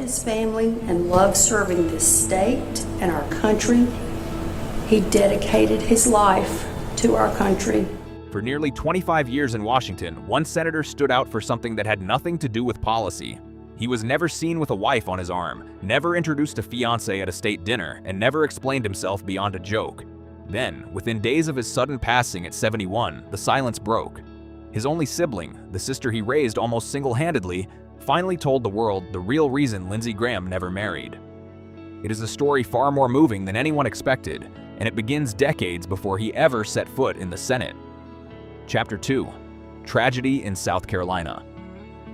his family and loved serving this state and our country. He dedicated his life to our country. For nearly 25 years in Washington, one senator stood out for something that had nothing to do with policy. He was never seen with a wife on his arm, never introduced a fiancée at a state dinner, and never explained himself beyond a joke. Then, within days of his sudden passing at 71, the silence broke. His only sibling, the sister he raised almost single-handedly, finally told the world the real reason Lindsey Graham never married. It is a story far more moving than anyone expected, and it begins decades before he ever set foot in the Senate. Chapter 2. Tragedy in South Carolina.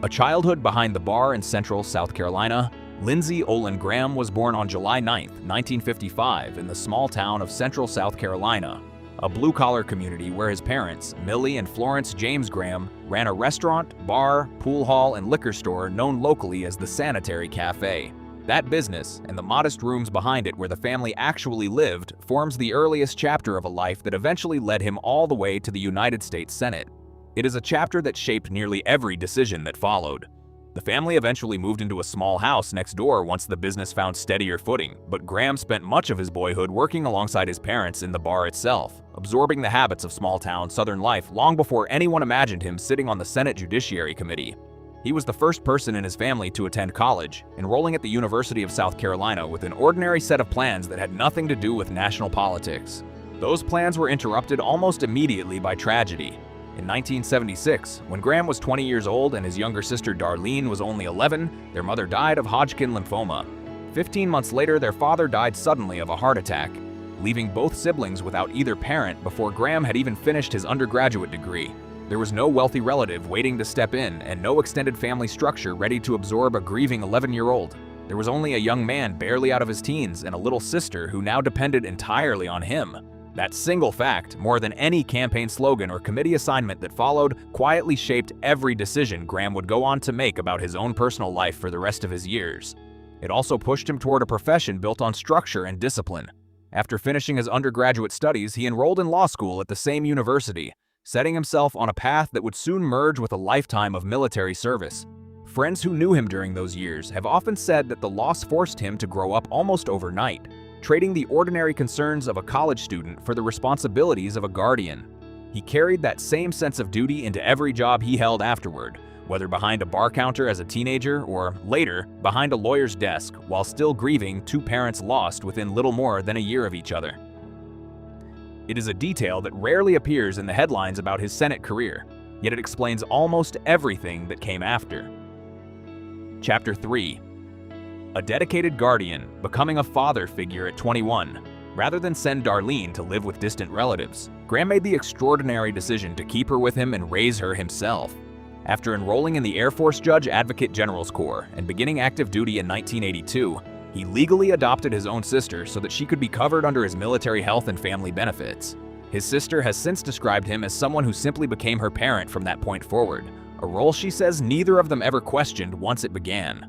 A childhood behind the bar in central South Carolina, Lindsey Olin Graham was born on July 9, 1955, in the small town of central South Carolina, a blue-collar community where his parents, Millie and Florence James Graham, ran a restaurant, bar, pool hall, and liquor store known locally as the Sanitary Cafe. That business, and the modest rooms behind it where the family actually lived, forms the earliest chapter of a life that eventually led him all the way to the United States Senate. It is a chapter that shaped nearly every decision that followed. The family eventually moved into a small house next door once the business found steadier footing, but Graham spent much of his boyhood working alongside his parents in the bar itself, absorbing the habits of small-town Southern life long before anyone imagined him sitting on the Senate Judiciary Committee. He was the first person in his family to attend college, enrolling at the University of South Carolina with an ordinary set of plans that had nothing to do with national politics. Those plans were interrupted almost immediately by tragedy. In 1976, when Graham was 20 years old and his younger sister Darlene was only 11, their mother died of Hodgkin lymphoma. 15 months later, their father died suddenly of a heart attack, leaving both siblings without either parent before Graham had even finished his undergraduate degree. There was no wealthy relative waiting to step in and no extended family structure ready to absorb a grieving 11-year-old. There was only a young man barely out of his teens and a little sister who now depended entirely on him. That single fact, more than any campaign slogan or committee assignment that followed, quietly shaped every decision Graham would go on to make about his own personal life for the rest of his years. It also pushed him toward a profession built on structure and discipline. After finishing his undergraduate studies, he enrolled in law school at the same university, setting himself on a path that would soon merge with a lifetime of military service. Friends who knew him during those years have often said that the loss forced him to grow up almost overnight, trading the ordinary concerns of a college student for the responsibilities of a guardian. He carried that same sense of duty into every job he held afterward, whether behind a bar counter as a teenager or, later, behind a lawyer's desk while still grieving two parents lost within little more than a year of each other. It is a detail that rarely appears in the headlines about his Senate career, yet it explains almost everything that came after. Chapter 3. A dedicated guardian, becoming a father figure at 21. Rather than send Darlene to live with distant relatives, Graham made the extraordinary decision to keep her with him and raise her himself. After enrolling in the Air Force Judge Advocate General's Corps and beginning active duty in 1982, he legally adopted his own sister so that she could be covered under his military health and family benefits. His sister has since described him as someone who simply became her parent from that point forward, a role she says neither of them ever questioned once it began.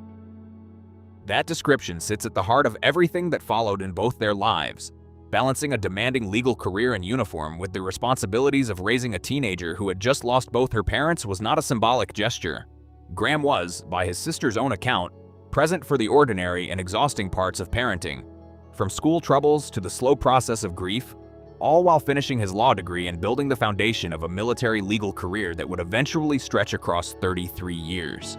That description sits at the heart of everything that followed in both their lives, balancing a demanding legal career in uniform with the responsibilities of raising a teenager who had just lost both her parents was not a symbolic gesture. Graham was, by his sister's own account, present for the ordinary and exhausting parts of parenting, from school troubles to the slow process of grief, all while finishing his law degree and building the foundation of a military legal career that would eventually stretch across 33 years.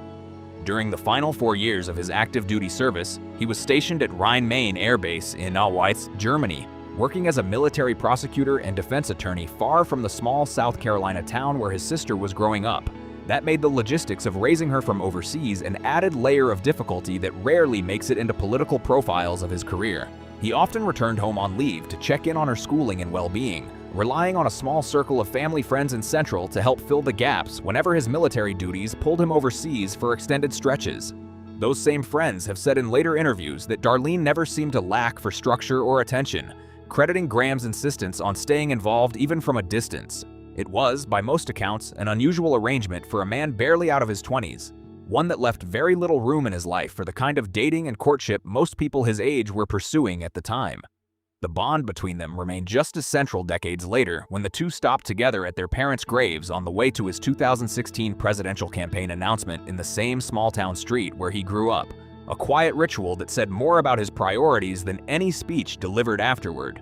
During the final 4 years of his active duty service, he was stationed at Rhein-Main Air Base in Auschwitz, Germany, working as a military prosecutor and defense attorney far from the small South Carolina town where his sister was growing up. That made the logistics of raising her from overseas an added layer of difficulty that rarely makes it into political profiles of his career. He often returned home on leave to check in on her schooling and well-being, relying on a small circle of family friends in Central to help fill the gaps whenever his military duties pulled him overseas for extended stretches. Those same friends have said in later interviews that Darlene never seemed to lack for structure or attention, crediting Graham's insistence on staying involved even from a distance. It was, by most accounts, an unusual arrangement for a man barely out of his 20s, one that left very little room in his life for the kind of dating and courtship most people his age were pursuing at the time. The bond between them remained just as central decades later when the two stopped together at their parents' graves on the way to his 2016 presidential campaign announcement in the same small-town street where he grew up, a quiet ritual that said more about his priorities than any speech delivered afterward.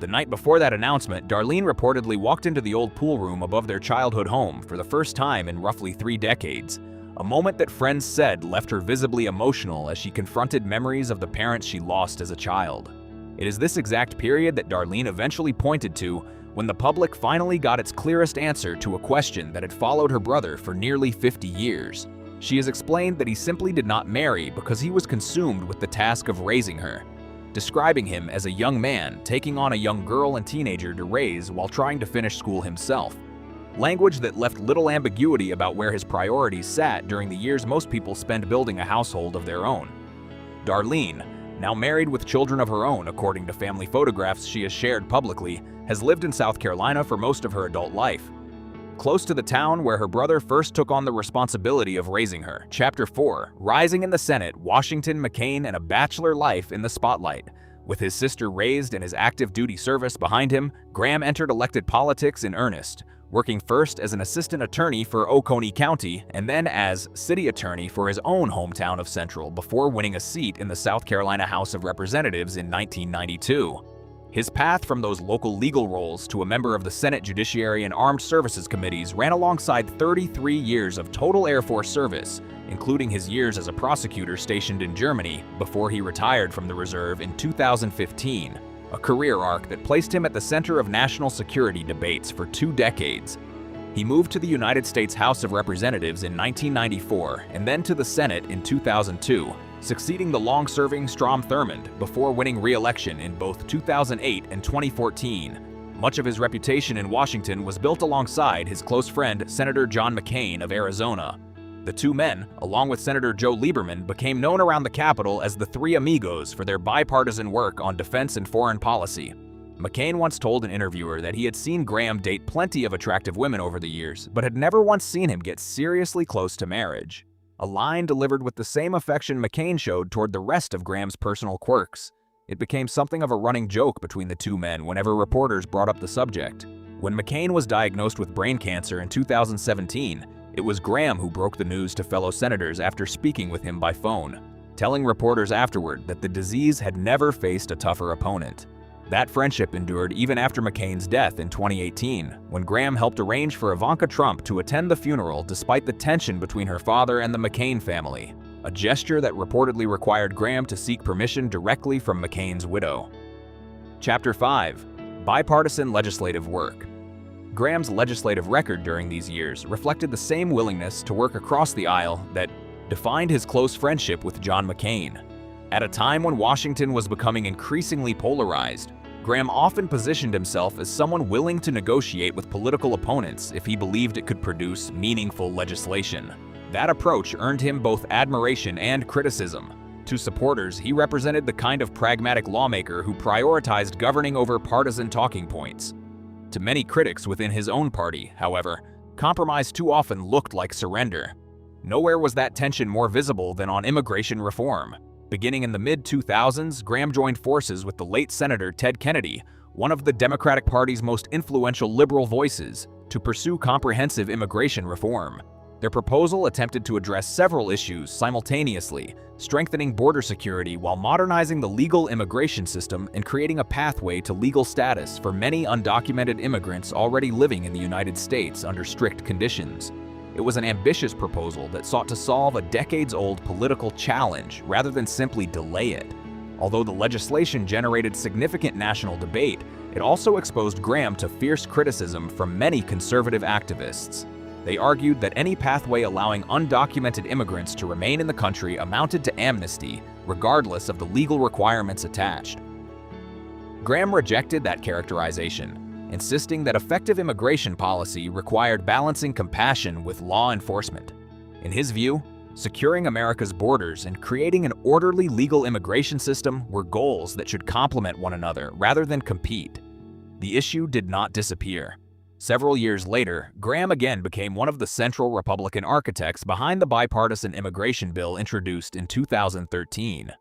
The night before that announcement, Darlene reportedly walked into the old pool room above their childhood home for the first time in roughly 3 decades, a moment that friends said left her visibly emotional as she confronted memories of the parents she lost as a child. It is this exact period that Darlene eventually pointed to when the public finally got its clearest answer to a question that had followed her brother for nearly 50 years. She has explained that he simply did not marry because he was consumed with the task of raising her, describing him as a young man taking on a young girl and teenager to raise while trying to finish school himself. Language that left little ambiguity about where his priorities sat during the years most people spend building a household of their own. Darlene, now married with children of her own according to family photographs she has shared publicly, has lived in South Carolina for most of her adult life. Close to the town where her brother first took on the responsibility of raising her. Chapter 4, Rising in the Senate, Washington, McCain, and a Bachelor Life in the Spotlight. With his sister raised and his active duty service behind him, Graham entered elected politics in earnest, working first as an assistant attorney for Oconee County and then as city attorney for his own hometown of Central before winning a seat in the South Carolina House of Representatives in 1992. His path from those local legal roles to a member of the Senate Judiciary and Armed Services Committees ran alongside 33 years of total Air Force service, including his years as a prosecutor stationed in Germany before he retired from the Reserve in 2015. A career arc that placed him at the center of national security debates for 2 decades. He moved to the United States House of Representatives in 1994 and then to the Senate in 2002, succeeding the long-serving Strom Thurmond before winning re-election in both 2008 and 2014. Much of his reputation in Washington was built alongside his close friend Senator John McCain of Arizona. The two men, along with Senator Joe Lieberman, became known around the Capitol as the Three Amigos for their bipartisan work on defense and foreign policy. McCain once told an interviewer that he had seen Graham date plenty of attractive women over the years, but had never once seen him get seriously close to marriage. A line delivered with the same affection McCain showed toward the rest of Graham's personal quirks. It became something of a running joke between the two men whenever reporters brought up the subject. When McCain was diagnosed with brain cancer in 2017, it was Graham who broke the news to fellow senators after speaking with him by phone, telling reporters afterward that the disease had never faced a tougher opponent. That friendship endured even after McCain's death in 2018, when Graham helped arrange for Ivanka Trump to attend the funeral despite the tension between her father and the McCain family, a gesture that reportedly required Graham to seek permission directly from McCain's widow. Chapter 5, Bipartisan Legislative Work. Graham's legislative record during these years reflected the same willingness to work across the aisle that defined his close friendship with John McCain. At a time when Washington was becoming increasingly polarized, Graham often positioned himself as someone willing to negotiate with political opponents if he believed it could produce meaningful legislation. That approach earned him both admiration and criticism. To supporters, he represented the kind of pragmatic lawmaker who prioritized governing over partisan talking points. To many critics within his own party, however, compromise too often looked like surrender. Nowhere was that tension more visible than on immigration reform. Beginning in the mid-2000s, Graham joined forces with the late Senator Ted Kennedy, one of the Democratic Party's most influential liberal voices, to pursue comprehensive immigration reform. Their proposal attempted to address several issues simultaneously, strengthening border security while modernizing the legal immigration system and creating a pathway to legal status for many undocumented immigrants already living in the United States under strict conditions. It was an ambitious proposal that sought to solve a decades-old political challenge rather than simply delay it. Although the legislation generated significant national debate, it also exposed Graham to fierce criticism from many conservative activists. They argued that any pathway allowing undocumented immigrants to remain in the country amounted to amnesty, regardless of the legal requirements attached. Graham rejected that characterization, insisting that effective immigration policy required balancing compassion with law enforcement. In his view, securing America's borders and creating an orderly legal immigration system were goals that should complement one another rather than compete. The issue did not disappear. Several years later, Graham again became one of the central Republican architects behind the bipartisan immigration bill introduced in 2013.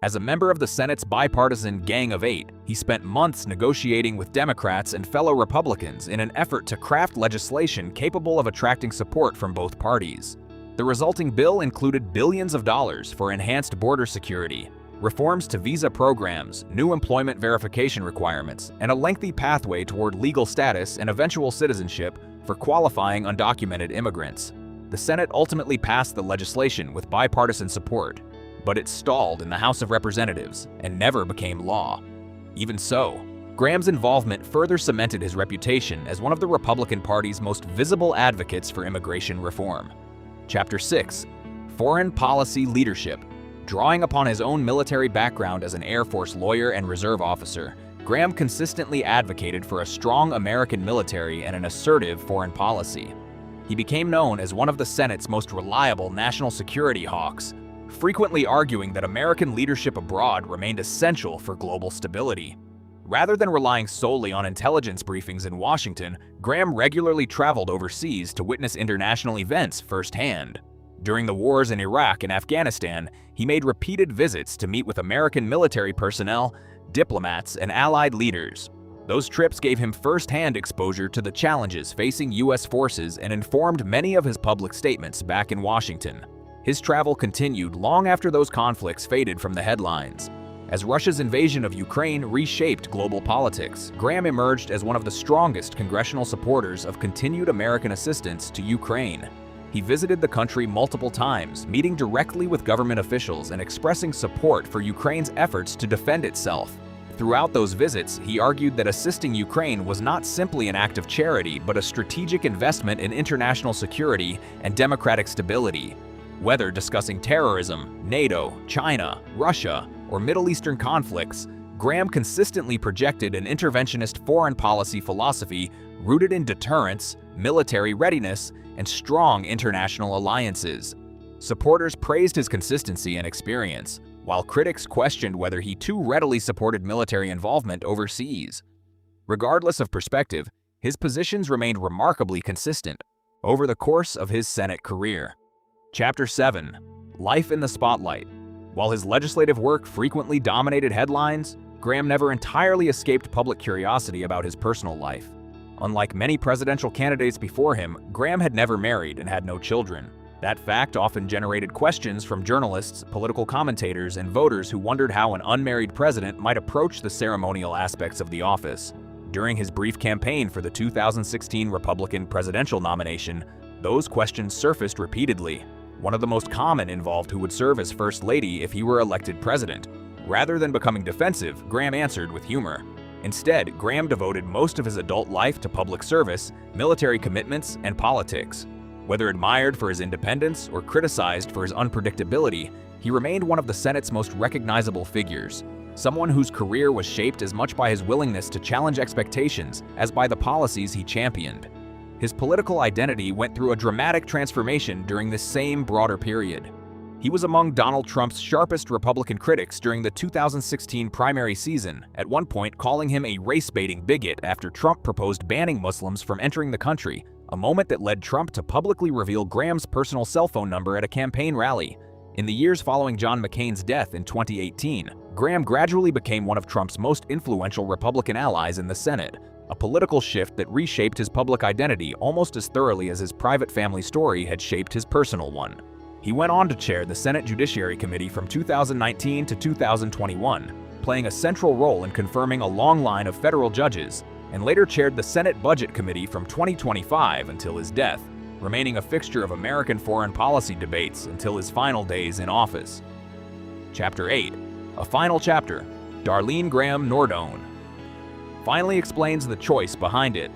As a member of the Senate's bipartisan Gang of Eight, he spent months negotiating with Democrats and fellow Republicans in an effort to craft legislation capable of attracting support from both parties. The resulting bill included billions of dollars for enhanced border security, reforms to visa programs, new employment verification requirements, and a lengthy pathway toward legal status and eventual citizenship for qualifying undocumented immigrants. The Senate ultimately passed the legislation with bipartisan support, but it stalled in the House of Representatives and never became law. Even so, Graham's involvement further cemented his reputation as one of the Republican Party's most visible advocates for immigration reform. Chapter 6. Foreign Policy Leadership. Drawing upon his own military background as an Air Force lawyer and reserve officer, Graham consistently advocated for a strong American military and an assertive foreign policy. He became known as one of the Senate's most reliable national security hawks, frequently arguing that American leadership abroad remained essential for global stability. Rather than relying solely on intelligence briefings in Washington, Graham regularly traveled overseas to witness international events firsthand. During the wars in Iraq and Afghanistan, he made repeated visits to meet with American military personnel, diplomats, and allied leaders. Those trips gave him first-hand exposure to the challenges facing U.S. forces and informed many of his public statements back in Washington. His travel continued long after those conflicts faded from the headlines. As Russia's invasion of Ukraine reshaped global politics, Graham emerged as one of the strongest congressional supporters of continued American assistance to Ukraine. He visited the country multiple times, meeting directly with government officials and expressing support for Ukraine's efforts to defend itself. Throughout those visits, he argued that assisting Ukraine was not simply an act of charity, but a strategic investment in international security and democratic stability. Whether discussing terrorism, NATO, China, Russia, or Middle Eastern conflicts, Graham consistently projected an interventionist foreign policy philosophy rooted in deterrence, military readiness, and strong international alliances. Supporters praised his consistency and experience, while critics questioned whether he too readily supported military involvement overseas. Regardless of perspective, his positions remained remarkably consistent over the course of his Senate career. Chapter 7. Life in the Spotlight. While his legislative work frequently dominated headlines, Graham never entirely escaped public curiosity about his personal life. Unlike many presidential candidates before him, Graham had never married and had no children. That fact often generated questions from journalists, political commentators, and voters who wondered how an unmarried president might approach the ceremonial aspects of the office. During his brief campaign for the 2016 Republican presidential nomination, those questions surfaced repeatedly. One of the most common involved who would serve as First Lady if he were elected president. Rather than becoming defensive, Graham answered with humor. Instead, Graham devoted most of his adult life to public service, military commitments, and politics. Whether admired for his independence or criticized for his unpredictability, he remained one of the Senate's most recognizable figures, someone whose career was shaped as much by his willingness to challenge expectations as by the policies he championed. His political identity went through a dramatic transformation during this same broader period. He was among Donald Trump's sharpest Republican critics during the 2016 primary season, at one point calling him a race-baiting bigot after Trump proposed banning Muslims from entering the country, a moment that led Trump to publicly reveal Graham's personal cell phone number at a campaign rally. In the years following John McCain's death in 2018, Graham gradually became one of Trump's most influential Republican allies in the Senate, a political shift that reshaped his public identity almost as thoroughly as his private family story had shaped his personal one. He went on to chair the Senate Judiciary Committee from 2019 to 2021, playing a central role in confirming a long line of federal judges, and later chaired the Senate Budget Committee from 2025 until his death, remaining a fixture of American foreign policy debates until his final days in office. Chapter 8. A final chapter. Darlene Graham Nordone finally explains the choice behind it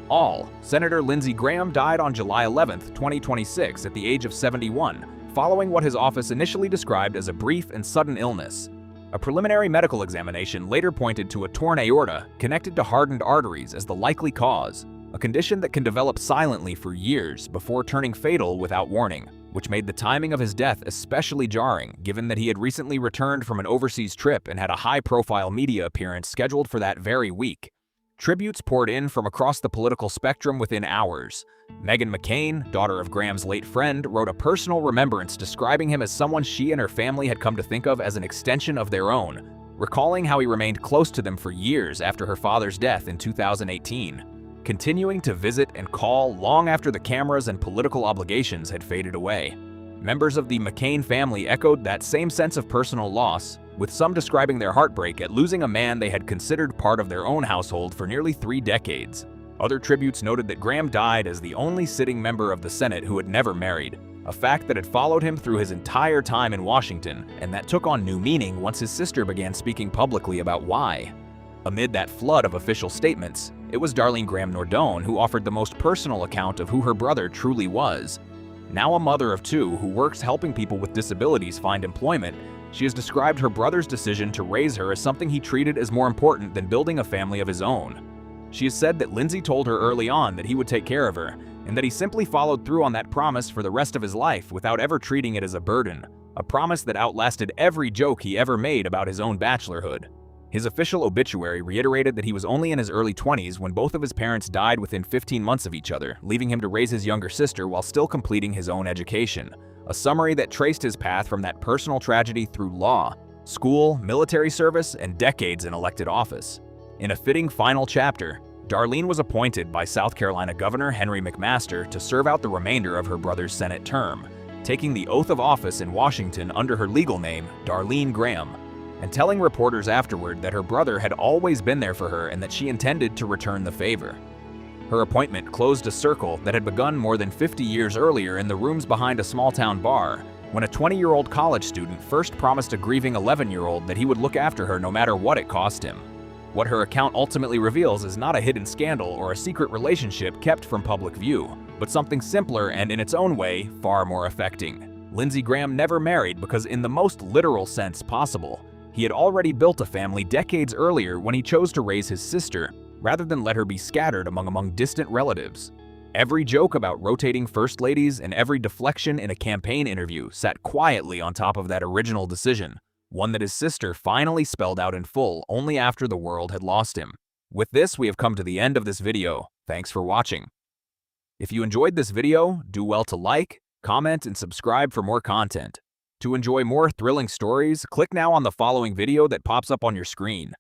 all. Senator Lindsey Graham died on July 11, 2026 at the age of 71, following what his office initially described as a brief and sudden illness. A preliminary medical examination later pointed to a torn aorta connected to hardened arteries as the likely cause, a condition that can develop silently for years before turning fatal without warning, which made the timing of his death especially jarring given that he had recently returned from an overseas trip and had a high-profile media appearance scheduled for that very week. Tributes poured in from across the political spectrum within hours. Meghan McCain, daughter of Graham's late friend, wrote a personal remembrance describing him as someone she and her family had come to think of as an extension of their own, recalling how he remained close to them for years after her father's death in 2018, continuing to visit and call long after the cameras and political obligations had faded away. Members of the McCain family echoed that same sense of personal loss, with some describing their heartbreak at losing a man they had considered part of their own household for nearly 3 decades. Other tributes noted that Graham died as the only sitting member of the Senate who had never married, a fact that had followed him through his entire time in Washington and that took on new meaning once his sister began speaking publicly about why. Amid that flood of official statements, it was Darlene Graham Nordone who offered the most personal account of who her brother truly was. Now a mother of 2 who works helping people with disabilities find employment, she has described her brother's decision to raise her as something he treated as more important than building a family of his own. She has said that Lindsey told her early on that he would take care of her, and that he simply followed through on that promise for the rest of his life without ever treating it as a burden, a promise that outlasted every joke he ever made about his own bachelorhood. His official obituary reiterated that he was only in his early 20s when both of his parents died within 15 months of each other, leaving him to raise his younger sister while still completing his own education. A summary that traced his path from that personal tragedy through law, school, military service, and decades in elected office. In a fitting final chapter, Darlene was appointed by South Carolina Governor Henry McMaster to serve out the remainder of her brother's Senate term, taking the oath of office in Washington under her legal name, Darlene Graham, and telling reporters afterward that her brother had always been there for her and that she intended to return the favor. Her appointment closed a circle that had begun more than 50 years earlier in the rooms behind a small-town bar, when a 20-year-old college student first promised a grieving 11-year-old that he would look after her no matter what it cost him. What her account ultimately reveals is not a hidden scandal or a secret relationship kept from public view, but something simpler and, in its own way, far more affecting. Lindsey Graham never married because, in the most literal sense possible, he had already built a family decades earlier when he chose to raise his sister, rather than let her be scattered among distant relatives. Every joke about rotating first ladies and every deflection in a campaign interview sat quietly on top of that original decision, one that his sister finally spelled out in full only after the world had lost him. With this, we have come to the end of this video. Thanks for watching. If you enjoyed this video, do well to like, comment, and subscribe for more content. To enjoy more thrilling stories, click now on the following video that pops up on your screen.